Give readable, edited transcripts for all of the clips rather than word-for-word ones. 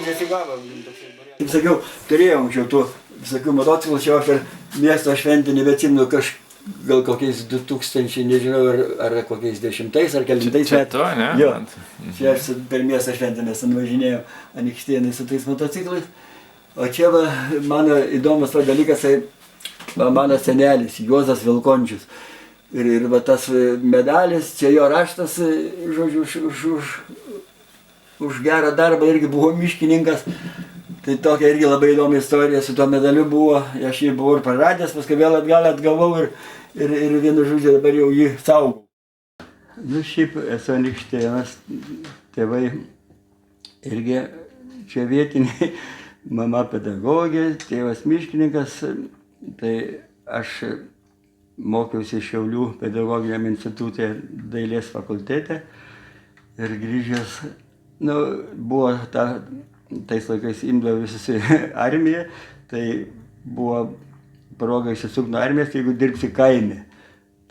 Nesigavo. Kaip sakiau, turėjau anksčiau tų visokių motociklų, čia per miesto šventę, nebeatsimenu, gal kokiais 2000, nežinau, ar kokiais 10 ar kelintais metais. To, ne? Jo, čia aš per miesto šventę mes nuvažinėjau Anykštėnai su tais motociklais. O čia va, mano įdomus dalykas, tai mano senelis, Juozas Vilkončius. Ir va tas medalis, čia jo raštas, žodžiu, už gerą darbą irgi buvo miškininkas. Tai tokia irgi labai įdomi istorija su tuo medaliu buvo. Aš jį buvau ir praradęs, paskui vėl atgavau ir vienu žodžiu dabar jau jį saugau. Nu šiaip esu Anykštėnas, tėvai irgi čia vietiniai, mama pedagogė, tėvas miškininkas. Tai aš mokiausi Šiaulių pedagoginiam institute dailės fakultete ir grįžęs, buvo tais laikais imdavo visus į armiją, tai buvo proga išsisukti nuo armijos, jeigu dirbsi kaime.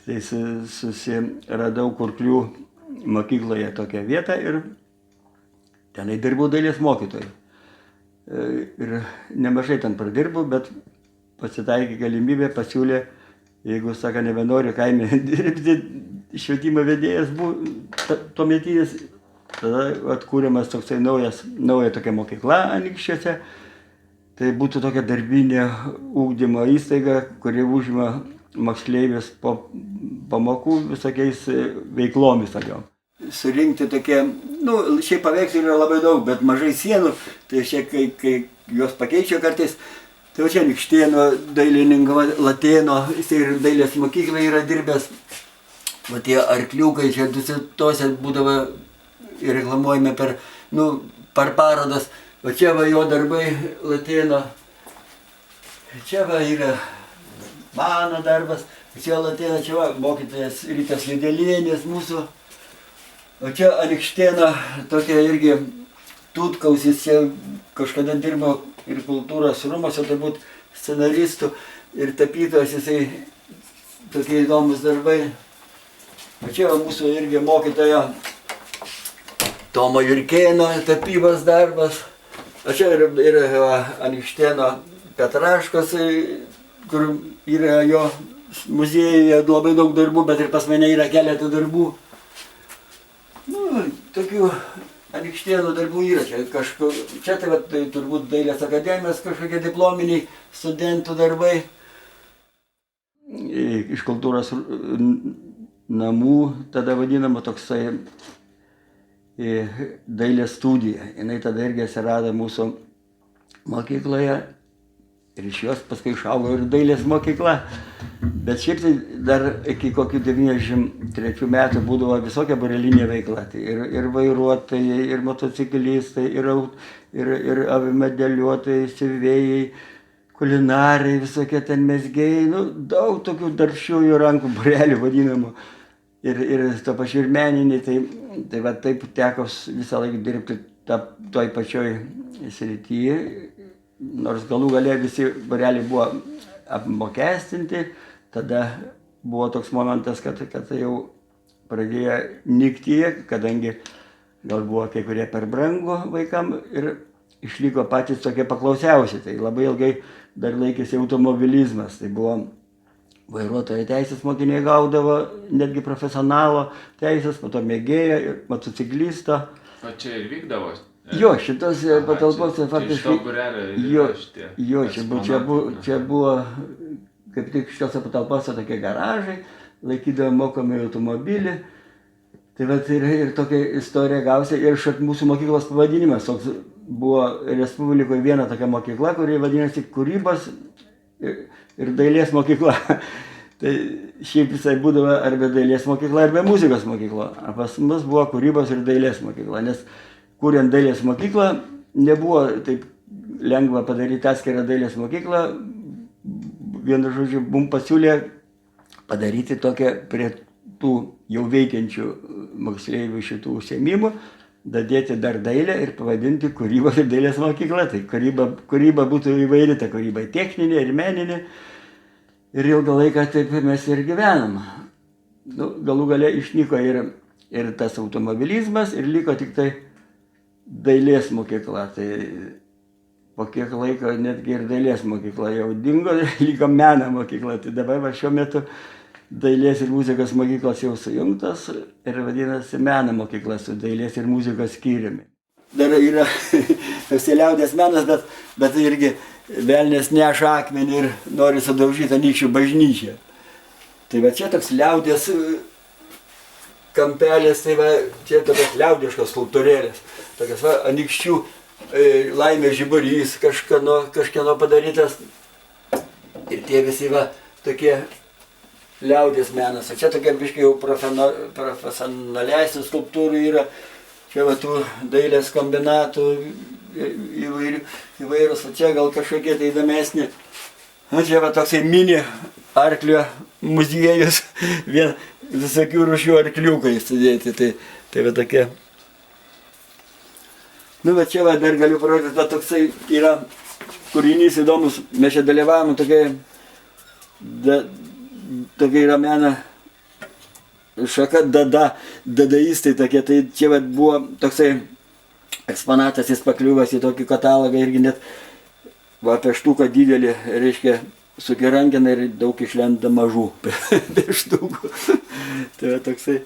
Tai susiradau Kurklių mokykloje tokią vietą ir tenai dirbau dailės mokytoju. Ir nemažai ten pradirbau, bet pasitaikė galimybė, pasiūlė, jeigu, sako, nebenori kaime dirbti, švietimo vedėjas buvo tuometinis. Tada atkūriamas toksai nauja tokia mokykla Anykščiuose. Tai būtų tokia darbinė ugdymo įstaiga, kuri užima moksleivius po pamokų visokiais veiklomis. Surinkti tokie, šiaip paveikslų yra labai daug, bet mažai sienų, tai šiek kai juos pakeičia kartais. Tai čia Anykštėno dailininko Latėno, jis ir dailės mokyklai yra dirbęs. Va tie arkliukai čia tose būdavo ir reklamuojame per parodas. O čia va jo darbai Latėno. Čia va yra mano darbas. Čia Latėno, čia va mokytojas Rytas Judelienis mūsų. O čia Anykštėno tokia irgi Tutkausis, čia kažkada dirbo ir kultūros rūmose, turbūt scenaristų ir tapytojas, jisai tokie įdomus darbai. O čia va mūsų irgi mokytojo Tomo Jurkėno tapybos darbas. O čia yra Anykštėno Petraškos, kur yra jo muziejuje labai daug darbų, bet ir pas mane yra keletą darbų. Tokių Anykštėno darbų yra. Čia tai turbūt Dailės akademijos kažkokie diplominiai studentų darbai. Iš kultūros namų tada vadinama toksai dailės studija. Jinai tada irgi atsirado mūsų mokykloje ir iš jos paskui išaugo ir dailės mokykla. Bet šiaip tai dar iki kokių 93 metų būdavo visokia būrelinė veikla. Tai ir vairuotojai, ir motociklistai, ir avimedeliuotojai, siuvėjai, kulinarai, visokie ten mezgėjai. Daug tokių darbščiųjų rankų būrelių vadinamų. Ir to pačiu ir meniniai, tai va taip teko visą laiką dirbti toj pačioj srityje, nors galų gale visi būreliai buvo apmokestinti, tada buvo toks momentas, kad tai jau pradėjo nykti, kadangi gal buvo kai kurie per brangu vaikam ir išliko patys tokie paklausiausi, tai labai ilgai dar laikėsi automobilizmas, tai buvo vairuotojo teisės mokiniai gaudavo, netgi profesionalo teisės, po to mėgėjo ir motociklisto. O čia ir vykdavo? Jo, šitos patalpose faktiškai... Iš to būrelio yra šitie? Jo, čia buvo, kaip tik šitose patalpose tokie garažai, laikydavo mokomai automobilį. Tai vat ir tokia istorija gausia ir mūsų mokyklos pavadinimas. Toks buvo Respublikoje viena tokia mokykla, kuri vadinasi Kūrybos ir dailės mokykla. Tai šiaip visai būdavo arba dailės mokykla, arba muzikos mokykla. O pas mus buvo Kūrybos ir dailės mokykla, nes kuriant dailės mokyklą nebuvo taip lengva padaryti atskirą dailės mokyklą. Vienu žodžiu, mums pasiūlė padaryti tokią prie tų jau veikiančių moksleivių šitų užsiėmimų, dadėti dar dailę ir pavadinti Kūrybos ir dailės mokykla. Tai kūryba būtų įvairi, ta kūryba techninė ir meninė. Ir ilgą laiką taip mes ir gyvenam. Nu, galų gale išnyko ir tas automobilizmas, ir liko tik tai dailės mokykla. Tai po kiek laiko netgi ir dailės mokykla jau dingo, liko meno mokykla. Tai dabar va, šiuo metu dailės ir muzikos mokyklos jau sujungtos ir vadinasi meno mokykla su dailės ir muzikos skyriumi. Dar yra liaudies menas, bet irgi velnias neša akmenį ir nori sudaužyti Anykščių bažnyčią. Tai va čia toks liaudies kampelis, tai va čia tokios liaudiškos skulptūrėlės. Tokios va Anykščių laimės žiburys kažkieno padarytas. Ir tie visi va tokie liaudies menas. O čia tokia biškai jau profesionalesnių skulptūrų yra. Čia va tų dailės kombinatų įvairūs, o čia gal kažkokie tai įdomesni. O čia va toksai mini arklio muziejus, visokių rūšių arkliukai sudėti. Tai va tokie. Nu, va čia va dar galiu parodyti, va toksai yra kūrinys įdomus. Mes čia dalyvavom tokia yra meno šaka dadaistai tokie. Tai čia va buvo toksai eksponatas, jis pakliuvęs į tokį katalogą irgi net va pieštuką didelį, reiškia, sukirankina ir daug išlenda mažų pieštukų. Tai va toksai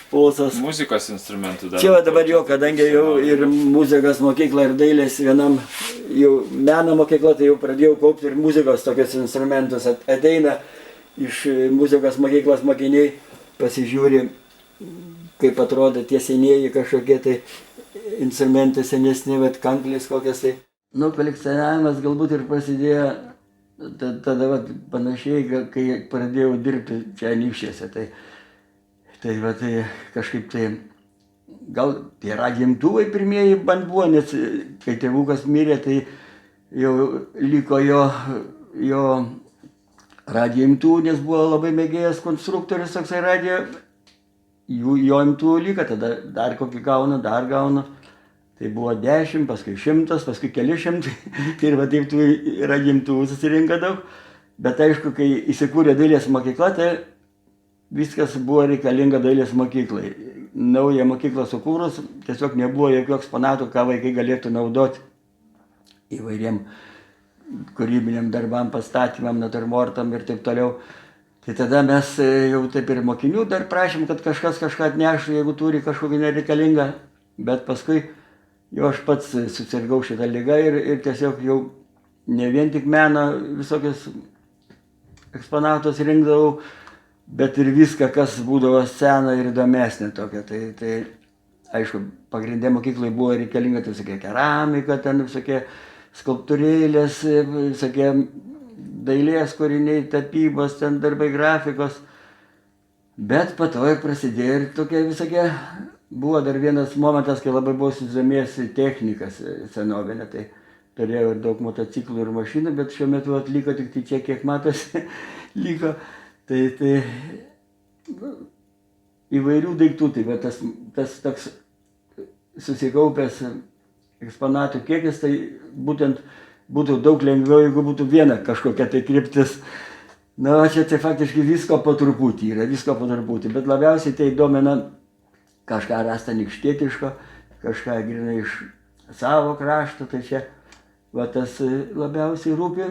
špolsas. Muzikos instrumentų dar. Čia va dabar jau, kadangi jau ir muzikos mokykla ir dailės vienam jau meno mokykla, tai jau pradėjau kaupti ir muzikos tokius instrumentus. Ateina iš muzikos mokyklos mokiniai, pasižiūri, kaip atrodo tie senieji kažkokie tai instrumentai senesni, bet kanklis kokias tai. Nu, kolekcionavimas galbūt ir prasidėjo tada va, panašiai, kai pradėjau dirbti čia Anykščiuose. Tai va, tai kažkaip tai, gal tie radijo-imtuvai pirmieji man buvo, nes kai tėvukas mirė, tai jau liko jo radijo-imtuvų, nes buvo labai mėgėjas konstruktorius toksai radijo. Jo imtuvų liko, tada dar kokį gauna, dar gauna. Tai buvo 10, paskui 100, paskui keli šimtai. Ir va taip tų radijo-imtuvų susirinka daug. Bet aišku, kai įsikūrė dailės mokykla, tai viskas buvo reikalinga dailės mokyklai. Naują mokyklą sukūrus, tiesiog nebuvo jokių eksponatų, ką vaikai galėtų naudoti įvairiem kūrybiniam darbam, pastatymam, naturmortam ir taip toliau. Tai tada mes jau taip ir mokinių dar prašėm, kad kažkas kažką atneštų, jeigu turi kažkokį nereikalingą. Bet paskui jau aš pats susirgau šitą ligą ir tiesiog jau ne vien tik meno visokius eksponatus rinkdavau, bet ir viską, kas būdavo sena ir įdomesnė tokia. Tai aišku, pagrindė mokyklai buvo reikalinga tai visokie keramika, ten visokie skulptūrėlės, visokie dailės kūriniai, tapybos, ten darbai, grafikos. Bet po to ir prasidėjo ir tokie visokie. Buvo dar vienas momentas, kai labai buvau susidomėjęs technikas senovinę. Tai turėjau ir daug motociklų ir mašinų, bet šiuo metu atliko tik tai čia, kiek matosi, liko. Tai įvairių daiktų, tai tas toks susikaupęs eksponatų kiekis, tai būtent būtų daug lengviau, jeigu būtų viena kažkokia tai kryptis. Na, čia tai faktiškai visko po truputį yra, bet labiausiai tai domina kažką rasta anykštietiško, kažką grinai iš savo krašto, tai čia va tas labiausiai rūpi.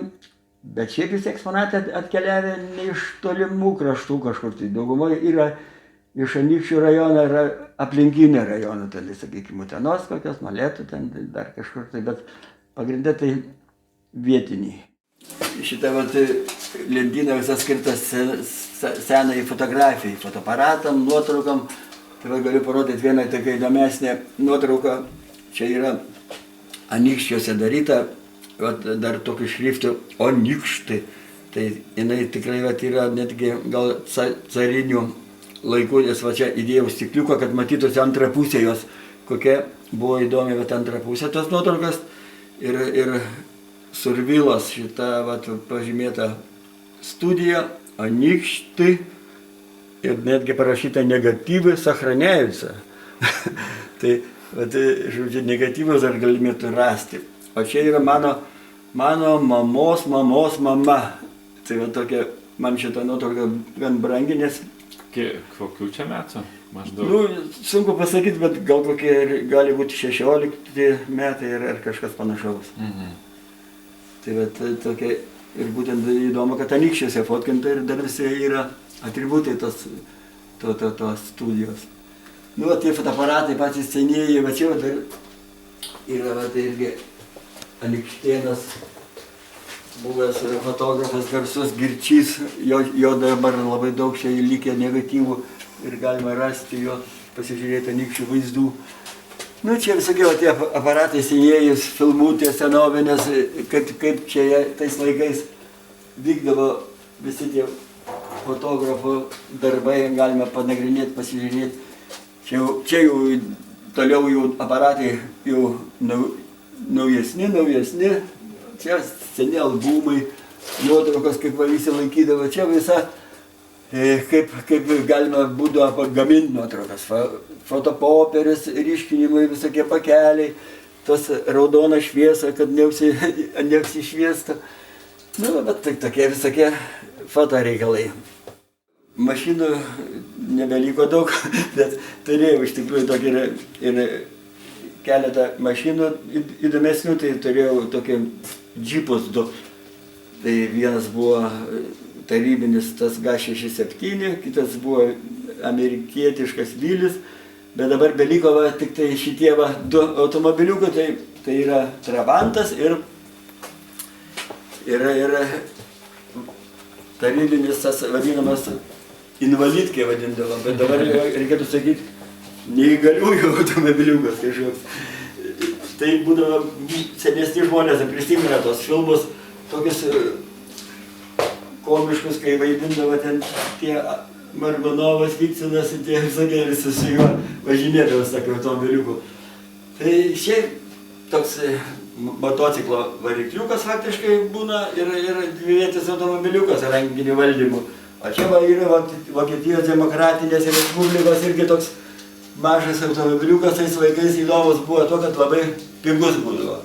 Bet šiaip visi eksponatai atkeliavę ne iš tolimų kraštų kažkur, tai daugumoje yra iš Anykščių rajono ir aplinkinio rajono, tai sakykime, Utenos kokios, Molėtų, ten dar kažkur, tai, bet pagrindė tai vietiniai. Šitą lentyną visas skirtas senai fotografijai, fotoaparatam, nuotraukam. Tai galiu parodyti vieną tokią įdomesnę nuotrauką. Čia yra Anykščiuose daryta, dar tokiu šriftu Onykštai. Tai jinai tikrai yra netgi gal carinių laikų, nes va čia įdėjau stikliuką, kad matytųsi antrą pusę jos, kokia buvo įdomi antrą pusę tos nuotraukos. Ir Survilos šita pažymėta studija Anykštai ir netgi parašyta negatyvai сохраняются. Tai, žodžiu, negatyvus dar galimėtų rasti. O čia yra mano mamos mama. Tai va tokia man šitą nuotrauką gan brangi, nes... Kokių čia metų maždaug? Nu, sunku pasakyti, bet gal kokie gali būti 16 metai ar kažkas panašaus. Tai bet tokia, ir būtent įdomu, kad anykščiuose fotkinta ir dar visi yra atributai tos studijos. Nu, tie fotoaparatai patys senieji, va čia dar yra tai irgi Anykštėnas, buvęs fotografas garsus Girčys, jo dabar labai daug čia likę negatyvų ir galima rasti jo, pasižiūrėti anykščių vaizdų. Nu, čia visokie tie aparatai senieji, filmutės senovinės, kaip čia tais laikais vykdavo visi tie fotografų darbai, galime panagrinėti, pasižiūrėti. Čia jau toliau jau aparatai jau naujesni, čia seni albumai, nuotraukos, kaip visi laikydavo, čia visa, kaip galima būdavo pagaminti nuotraukas, fotopoperis, ryškinimai, visokie pakeliai, tos raudona šviesa, kad neužsišviesta. Nu, bet tokie visokie fotoreikalai. Mašinų nebeliko daug, bet turėjau iš tikrųjų tokį ir keletą mašinų įdomesnių, tai turėjau tokį džipus 2. Tai vienas buvo tarybinis tas G67, kitas buvo amerikietiškas Vilis, bet dabar beliko tik tai šitie 2 automobiliukai, tai yra Trabantas ir tarybinis tas vadinamas invalidkė vadindavo, bet dabar reikėtų sakyti neįgaliųjų automobiliukas kažkoks. Tai būdavo senesni žmonės, prisimena tos filmus tokius komiškus, kai vaidindavo ten tie Margonovas, Vikcinas ir tie visokie visi su juo važinėdavo su tokiu automobiliuku. Tai šiaip toks motociklo varikliukas faktiškai būna ir dvivietis automobiliukas rankiniu valdymu. O čia yra Vokietijos demokratinės respublikos irgi toks mažas automobiliukas, tais laikais įdomus buvo to, kad labai pigus būdavo.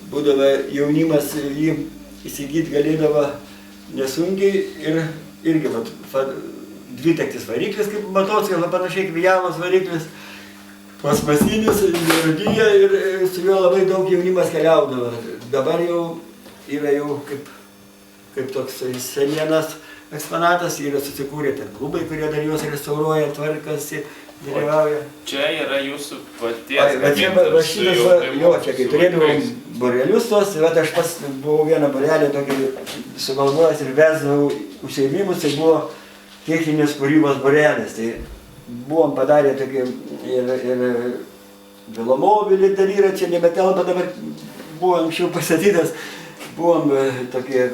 Būdavo jaunimas jį įsigyti galėdavo nesunkiai ir irgi dvitaktis variklis, kaip motociklas, panašiai kaip jaunas variklis, plastmasinis, nerūdyja ir su juo labai daug jaunimas keliaudavo. Dabar jau yra jau kaip toks senienas eksponatas, yra susikūrę ten klubai, kurie dar juos restauruoja, tvarkasi, dalyvauja. Čia yra jūsų paties gamintas su jau čia kai turėdavau borelius tos, aš pats buvau vieną borelį tokį sugalvojęs ir vesdavau užsiėmimus, tai buvo techninės kūrybos borelis. Tai buvom padarę tokį ir velomobilį dar yra, čia nebetelpa, dabar buvo anksčiau pastatytas, buvom tokie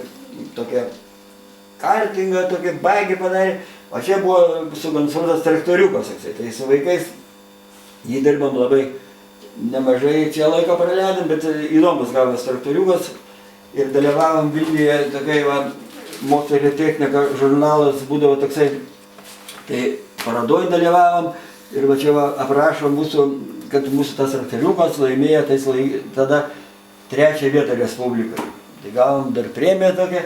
kartingą, tokį baigį padarė, o čia buvo sukonstruotas traktoriukas. Tai su vaikais jį dirbam labai nemažai čia laiko praleidom, bet įdomus gavas traktoriukas ir dalyvavom Vilniuje tokiai mokslo ir technika žurnalas būdavo toksai, tai parodoj dalyvavom ir va čia aprašo mūsų, kad mūsų tas traktoriukas laimėjo tada 3. vietą Respublikai. Tai gavom dar premiją tokią.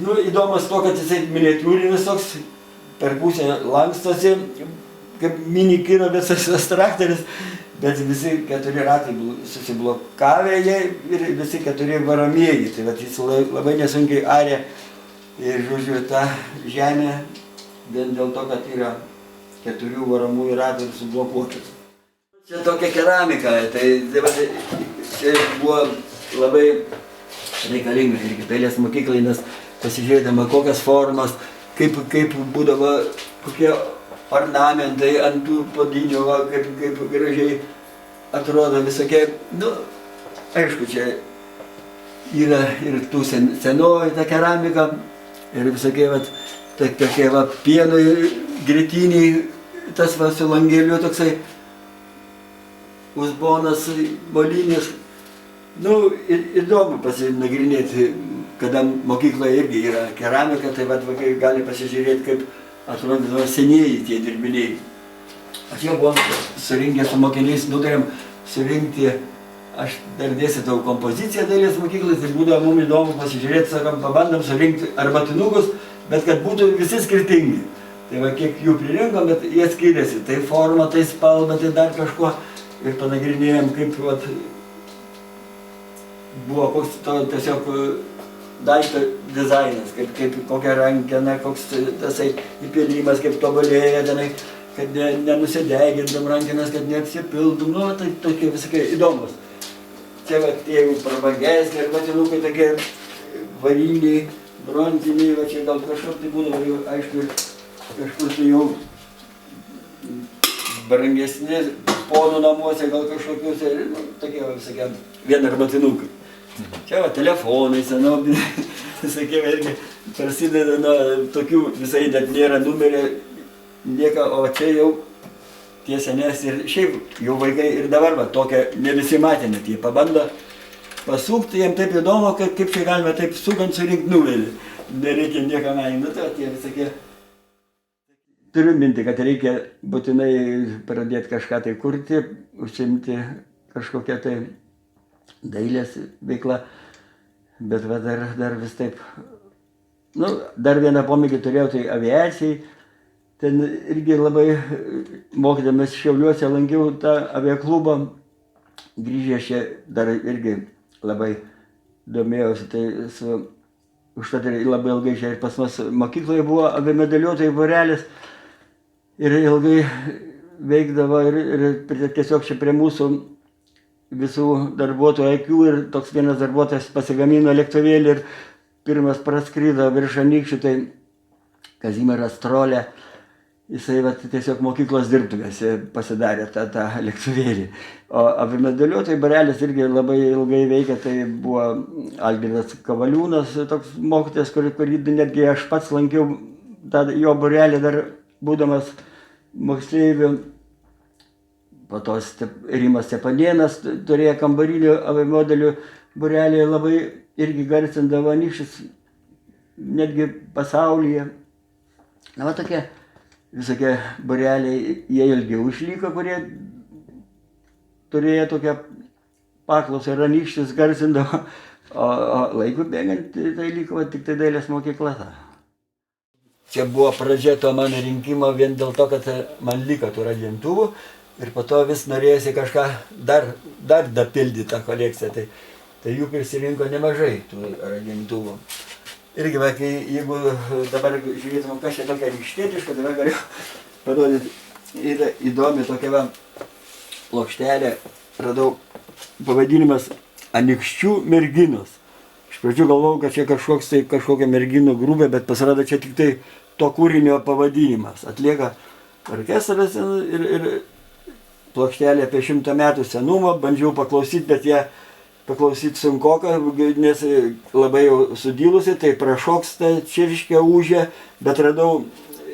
Nu, įdomus to, kad jisai miniatiūrinis toks, per pusę lankstosi, kaip mini kino visas traktorius, bet visi 4 ratai susiblokavę jie ir visi 4 varomieji. Tai vat jis labai nesunkiai arė ir žodžiu tą žemę, vien dėl to, kad yra 4 varomųjų ratų ir sublokuotas. Čia tokia keramika, tai čia buvo labai reikalinga irgi dailės mokyklai, nes pasižiūrėdama kokias formas, kaip būdavo kokie ornamentai ant tų podinių, kaip gražiai atrodo visokie. Nu, aišku, čia yra ir tų senoji ta keramika ir visokie tokie pieno grėtiniai, tas su langeliu toksai uzbonas molinis. Nu, įdomu pasinagrinėti, kada mokykloje irgi yra keramika, tai vaikai gali pasižiūrėti, kaip atrodo senieji tie dirbiniai. Aš jau buvom surinkę su mokiniais, nutarėm surinkti, aš dar dėstytau kompoziciją dailės mokyklai, tai būdavo mums įdomu pasižiūrėti, sakom, pabandom surinkti arbatinukus bet kad būtų visi skirtingi. Tai va, kiek jų pririnkom, bet jie skiriasi. Tai forma, tai spalva, tai dar kažko. Ir panagrinėjom, kaip vat, buvo koks to tiesiog daikto dizainas, kaip kokia rankena, koks tasai įpilimas, kaip tobulėja, kad nenusidegindam rankenas, kad neapsipildum, nu, tai tokie visokie įdomus. Čia va, tie jau prabangesni ir vatinukai tokie variniai, bronziniai, va čia gal kažkur tai būna, aišku, kažkur tai jau brangesni, ponų namuose gal kažkokius, nu, tokie va visokie vien arbatinukai. Čia va telefonai senobiniai, sakėme, irgi prasideda nuo tokių, visai net nėra numerė, nieko, o čia jau tie senesni ir šiaip jau vaikai ir dabar va, tokia ne visi matė, net jie pabando pasukti, jiems taip įdomu, kaip čia galime taip sukant surinkti numerį. Nereikia nieko mainų, tai tie visokie. Turiu minti, kad reikia būtinai pradėti kažką tai kurti, užsiimti kažkokią tai dailės veiklą, bet va, dar vis taip. Nu, dar vieną pomėgį turėjau, tai aviacijai. Ten irgi labai, mokydamas Šiauliuose, lankiau tą aviaklubą, grįžęs čia dar irgi labai domėjausi, tai užtat ir labai ilgai čia ir pas mus mokykloje buvo aviamedaliuotojų būrelis ir ilgai veikdavo ir tiesiog čia prie mūsų visų darbuotojų akių ir toks vienas darbuotojas pasigamino lėktuvėlį ir pirmas praskrido virš Anykščių, tai Kazimieras Trolė. Jisai vat, tiesiog mokyklos dirbtuvėse pasidarė tą lėktuvėlį. O aviamedaliuotojų būrelis irgi labai ilgai veikia, tai buvo Algirdas Kavaliūnas, toks mokytojas, kurį netgi aš pats lankiau jo būrelį dar būdamas moksleiviu. Po to Rimas Stepanėnas turėjo kambarinių aviamodelių būrelį, labai irgi garsindavo Anykščius, netgi pasaulyje. Na, va tokie visokie būreliai, jie ilgiau išliko, kurie turėjo tokią paklausą ir Anykščius garsindavo, o laiku bėgant tai liko tik tai dailės mokykla. Čia buvo pradžia to mano rinkimo vien dėl to, kad man liko tų radiantuvų ir po to vis norėjosi kažką dar dapildyti tą kolekciją, tai jų prisirinko nemažai tų radiantuvų. Irgi, va, jeigu dabar žiūrėtum, kas čia tokia ryštietiška, tai galiu parodyti. Yra įdomi tokia va plokštelė, radau pavadinimas Anykščių merginos. Iš pradžių galvojau, kad čia kažkokia merginų grupė, bet pasirodo čia tik tai to kūrinio pavadinimas. Atlieka orkestras ir plokštelė apie 100 metų senumo, bandžiau paklausyti, bet ją paklausyti sunkoka, nes labai jau sudylusi, tai prašoksta, čirškia, ūžia, bet radau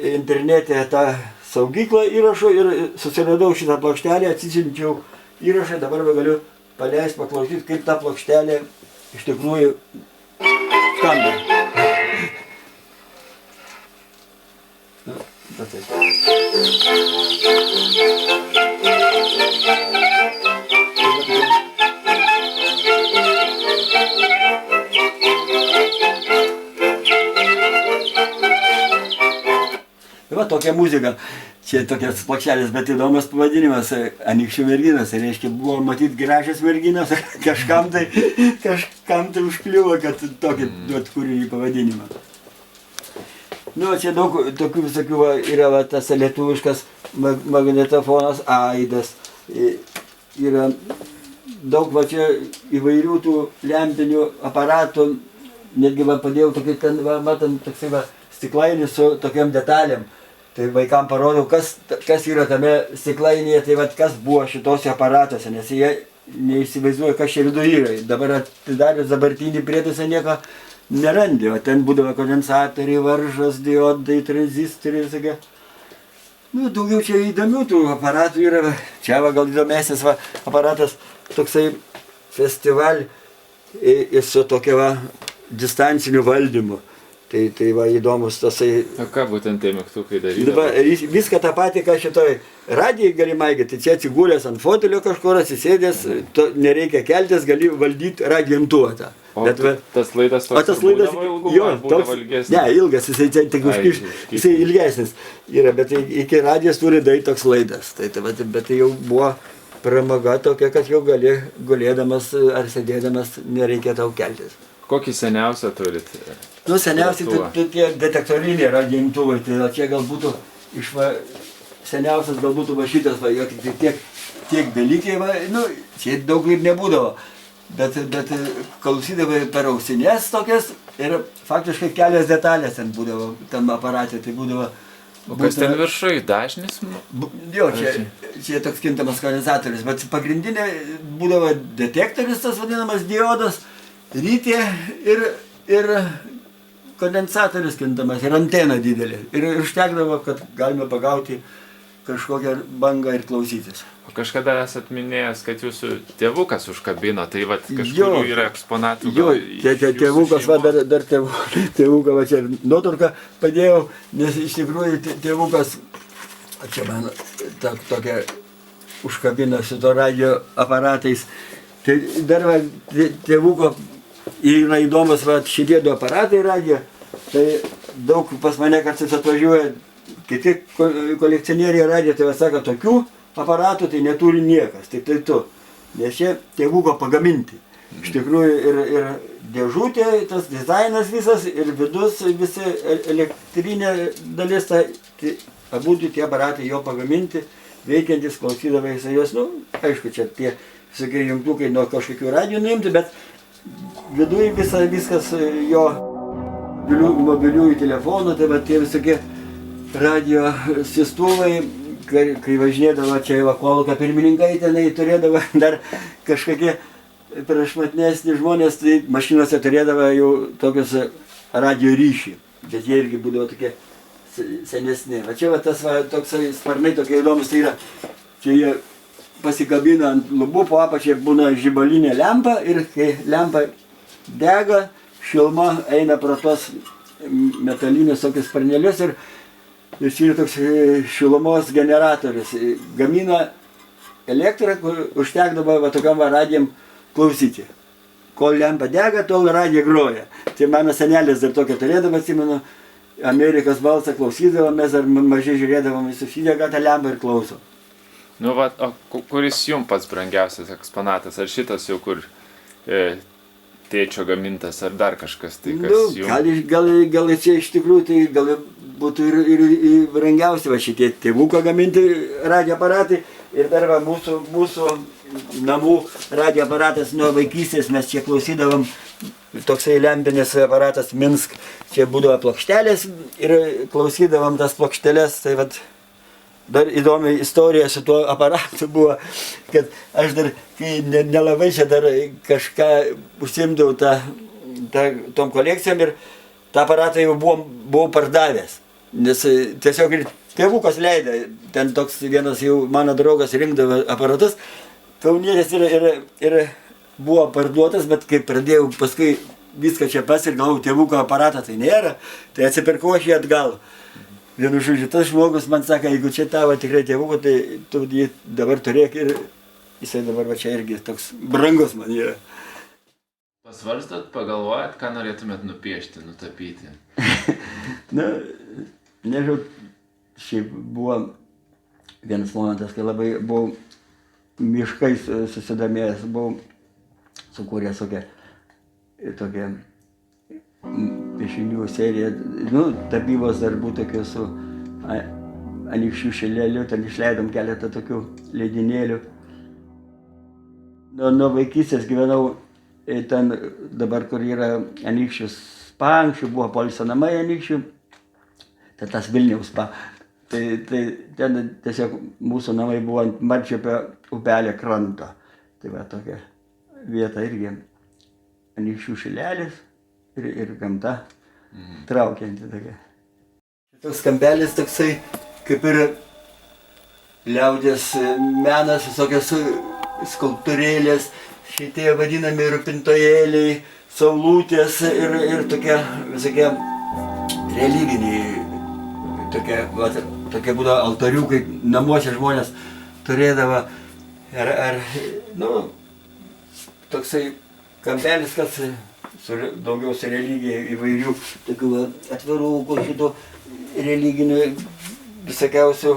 internete tą saugyklą įrašų ir susiradau šitą plokštelę, atsisinčiau įrašą, dabar galiu paleisti, paklausyti, kaip ta plokštelė iš tikrųjų skamba. Va tokia muzika, čia tokias plokštelės, bet įdomus pavadinimas, Anykščių merginos, tai reiškia buvo matyti gražios merginos, kažkam tai užkliuvo, kad tokį duot kūrinį pavadinimą. Nu, čia daug tokių visokių yra va, tas lietuviškas magnetofonas Aidas, yra daug va čia įvairių tų lempinių aparatų, netgi va padėjau tokį ten, va, matant, toksai va stiklainį su tokiam detalėm. Tai vaikam parodau, kas yra tame stiklainyje, tai vat, kas buvo šitose aparatuose, nes jie neįsivaizduoja, kas čia viduje yra. Dabar atidarius dabartinį prietaisą nieko nerandi, o ten būdavo kondensatoriai, varžos, diodai, tranzistoriai, visokie. Nu, daugiau čia įdomių tų aparatų yra, čia va, gal įdomesnis va, aparatas toksai festival su tokia va, distanciniu valdymu. Tai va įdomus tasai. O ką būtent tie mygtukai darydavo? Dabar viską tą patį, ką šitoj radijai gali maigyti. Čia atsigulęs ant fotelio kažkur atsisėdęs, nereikia keltis, gali valdyti radijo imtuvą tą. O tas laidas toks būdavo ilgų, jo, būdavo ilgesnis? Ne, ilgas, jisai ilgesnis yra, bet iki radijas turi daryti toks laidas. Bet tai jau buvo pramaga tokia, kad jau gali gulėdamas ar sėdėdamas nereikia tau keltis. Kokį seniausią turit? Nu, seniausiai tie detektoriniai radijo imtuvai, tai čia gal būtų seniausias gal būtų va šitas, va, jo tiek dalykai, va, nu, čia daug ir nebūdavo, bet klausydavai per ausinės tokias ir faktiškai kelias detalės ten būdavo, tam aparate, tai būdavo. O kas ten viršui, dažnis? Jo, čia toks kintamas kondensatorius, bet pagrindinė būdavo detektorius, tas vadinamas diodas, rytė ir kondensatorius kintamas, ir antena didelė. Ir užtekdavo, kad galime pagauti kažkokią bangą ir klausytis. O kažkada esat minėjęs, kad jūsų tėvukas užkabino, tai vat kažkurių yra eksponatų. Jo, tėvukas, va, dar tėvuką, va čia nuotrauką padėjau, nes iš tikrųjų tėvukas, čia man tokia užkabino su to radijo aparatais. Tai dar va, tėvuko yra įdomus va, šitie du aparatai radijo, tai daug pas mane kartais atvažiuoja kiti kolekcionieriai radijo, tai va sako, tokių aparatų tai neturi niekas, tik tai tu, nes čia tėvuko pagaminti. Iš tikrųjų ir dėžutė, tas dizainas visas, ir vidus, visi elektrinė dalis, tai abudu tie aparatai jo pagaminti, veikiantis, klausydavai jisai jos, nu, aišku, čia tie visokie jungtukai nuo kažkokių radijų nuimti, bet viduje viskas jo mobiliųjų telefonų, tai va tie visokie radijo sistuvai, kai važinėdavo čia į Kolūką pirmininkai, tenai turėdavo dar kažkokie prašmatnesni žmonės, tai mašinose turėdavo jau tokius radijo ryšį, bet jie irgi būdavo tokie senesni. Va čia va tas va, toksai sparnai tokie įdomus, tai yra, čia jie pasikabina ant lubų, po apačiai būna žibalinė lempa ir kai lempa dega, šiluma eina pro tos metalinius tokius sparnelius ir čia yra toks šilumos generatorius. Gamina elektrą, kur užtekdavo va tokiam va radijam klausyti. Kol lempa dega, tol radija groja. Tai mano senelis dar tokia turėdavo, atsimenu, Amerikos balsą klausydavo, mes dar mažai žiūrėdavom, jis užsidega tą lempą ir klauso. Nu, va, o kuris jums pats brangiausias eksponatas? Ar šitas jau kur tėčio gamintas, ar dar kažkas? Tai kas nu, gal čia iš tikrųjų tai gal būtų ir brangiausi va šitie tėvuko gaminti radijo aparatai. Ir dar va mūsų namų radijo aparatas nuo vaikystės, mes čia klausydavom, toksai lempinis aparatas Minsk, čia būdavo plokštelės ir klausydavom tas plokšteles, tai vat dar įdomi istorija su tuo aparatu buvo, kad aš dar, kai nelabai čia dar kažką užsiimdavau tom kolekcijom ir tą aparatą jau buvau pardavęs. Nes tiesiog ir tėvukas leido, ten toks vienas jau mano draugas rinkdavo aparatus, kaunietis ir buvo parduotas, bet kai pradėjau paskui viską čia pas ir galvojau, tėvuko aparatą tai nėra, tai atsipirkau aš jį atgal. Vienu žodžiu, tas žmogus man sako, jeigu čia tavo tikrai tėvuko, tai tu jį dabar turėk ir jisai dabar va čia irgi toks brangus man yra. Pasvarstot, pagalvojat, ką norėtumėt nupiešti, nutapyti? Na, nežinau, šiaip buvo vienas momentas, kai labai buvau miškais susidomėjęs, buvau sukūręs tokią piešinių seriją, nu, tapybos darbų tokių su Anykščių šileliu, ten išleidom keletą tokių leidinėlių. Nuo vaikystės gyvenau ten dabar, kur yra Anykščių spa, anksčiau buvo poilsio namai Anykščių, tai tas Vilniaus spa. Tai ten tiesiog mūsų namai buvo ant Marčiupio upelio kranto. Tai va tokia vieta irgi Anykščių šilelis. Ir gamta traukianti tokia. Toks kampelis toksai, kaip ir liaudės menas, visokios skulptūrėlės, šitie vadinami rūpintojėliai, saulutės ir tokie visokie religiniai, tokie būdavo altariukai, namuose žmonės turėdavo, toksai kampelis, kas daugiau su religija įvairių, tokių atvirukų, šitų religinių, visokiausių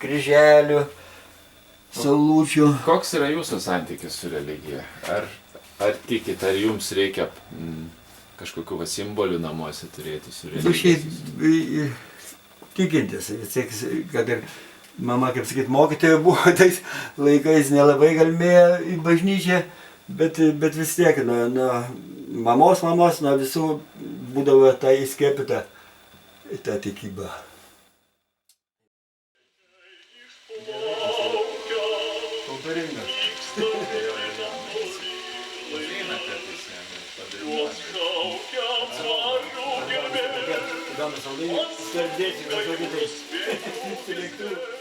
kryželių, saulučių. Koks yra jūsų santykis su religija? Ar tikit, ar jums reikia kažkokių simbolių namuose turėti su religija? Šiaip tikintis, kad ir mama, kaip sakyt, mokytoja buvo, tais laikais nelabai galėjo į bažnyčią, bet vis tiek nuo mamos, nuo visų būdavo ta įskiepyta ta tikybą. Kultūringas. Įdomus saldainiai, skerdėti, kažkokį tai lėktuvų.